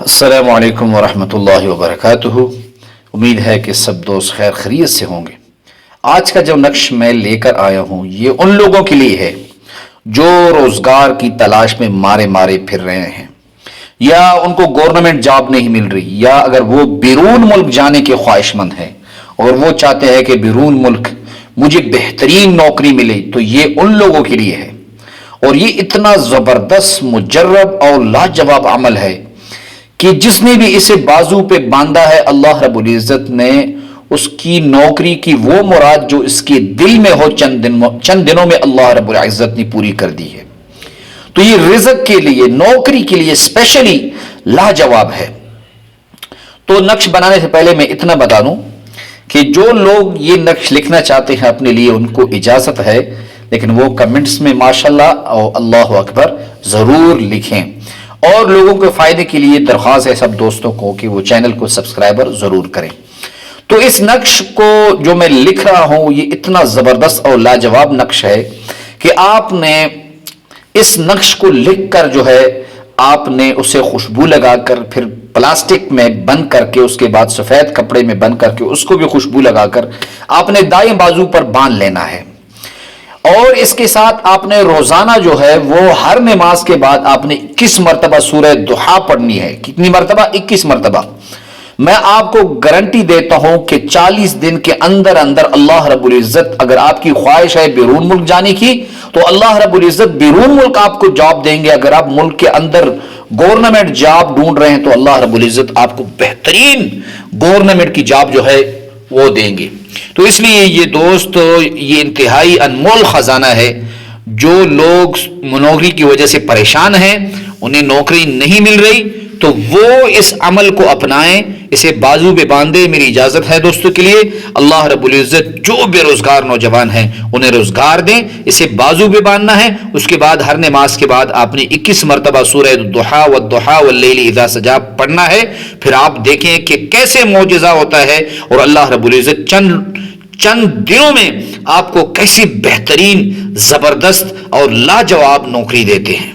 السلام علیکم ورحمۃ اللہ وبرکاتہ۔ امید ہے کہ سب دوست خیر خیریت سے ہوں گے۔ آج کا جو نقش میں لے کر آیا ہوں یہ ان لوگوں کے لیے ہے جو روزگار کی تلاش میں مارے مارے پھر رہے ہیں، یا ان کو گورنمنٹ جاب نہیں مل رہی، یا اگر وہ بیرون ملک جانے کے خواہش مند ہیں اور وہ چاہتے ہیں کہ بیرون ملک مجھے بہترین نوکری ملے، تو یہ ان لوگوں کے لیے ہے۔ اور یہ اتنا زبردست، مجرب اور لاجواب عمل ہے کہ جس نے بھی اسے بازو پہ باندھا ہے، اللہ رب العزت نے اس کی نوکری کی وہ مراد جو اس کے دل میں ہو چند دنوں میں اللہ رب العزت نے پوری کر دی ہے۔ تو یہ رزق کے لیے، نوکری کے لیے اسپیشلی لاجواب ہے۔ تو نقش بنانے سے پہلے میں اتنا بتا دوں کہ جو لوگ یہ نقش لکھنا چاہتے ہیں اپنے لیے، ان کو اجازت ہے، لیکن وہ کمنٹس میں ماشاءاللہ اور اللہ اکبر ضرور لکھیں۔ اور لوگوں کے فائدے کے لیے درخواست ہے سب دوستوں کو کہ وہ چینل کو سبسکرائبر ضرور کریں۔ تو اس نقش کو جو میں لکھ رہا ہوں یہ اتنا زبردست اور لاجواب نقش ہے کہ آپ نے اس نقش کو لکھ کر جو ہے آپ نے اسے خوشبو لگا کر، پھر پلاسٹک میں بند کر کے، اس کے بعد سفید کپڑے میں بند کر کے اس کو بھی خوشبو لگا کر آپ نے دائیں بازو پر باندھ لینا ہے۔ اور اس کے ساتھ آپ نے روزانہ جو ہے وہ ہر نماز کے بعد آپ نے 21 مرتبہ سورہ دحا پڑھنی ہے۔ کتنی مرتبہ؟ 21 مرتبہ۔ میں آپ کو گارنٹی دیتا ہوں کہ 40 دن کے اندر اندر اللہ رب العزت، اگر آپ کی خواہش ہے بیرون ملک جانے کی تو اللہ رب العزت بیرون ملک آپ کو جاب دیں گے۔ اگر آپ ملک کے اندر گورنمنٹ جاب ڈھونڈ رہے ہیں تو اللہ رب العزت آپ کو بہترین گورنمنٹ کی جاب جو ہے وہ دیں گے۔ تو اس لیے یہ دوست، یہ انتہائی انمول خزانہ ہے۔ جو لوگ نوکری کی وجہ سے پریشان ہیں، انہیں نوکری نہیں مل رہی، تو وہ اس عمل کو اپنائیں، اسے بازو پہ باندھیں۔ میری اجازت ہے دوستوں کے لیے، اللہ رب العزت جو بے روزگار نوجوان ہیں انہیں روزگار دیں، اسے بازو پہ باندھنا ہے۔ اس کے بعد ہر نماز کے بعد آپ نے 21 مرتبہ سورہ الضحیٰ والضحیٰ واللیل اذا سجا پڑھنا ہے۔ پھر آپ دیکھیں کہ کیسے معجزہ ہوتا ہے، اور اللہ رب العزت چند دنوں میں آپ کو کیسی بہترین، زبردست اور لاجواب نوکری دیتے ہیں۔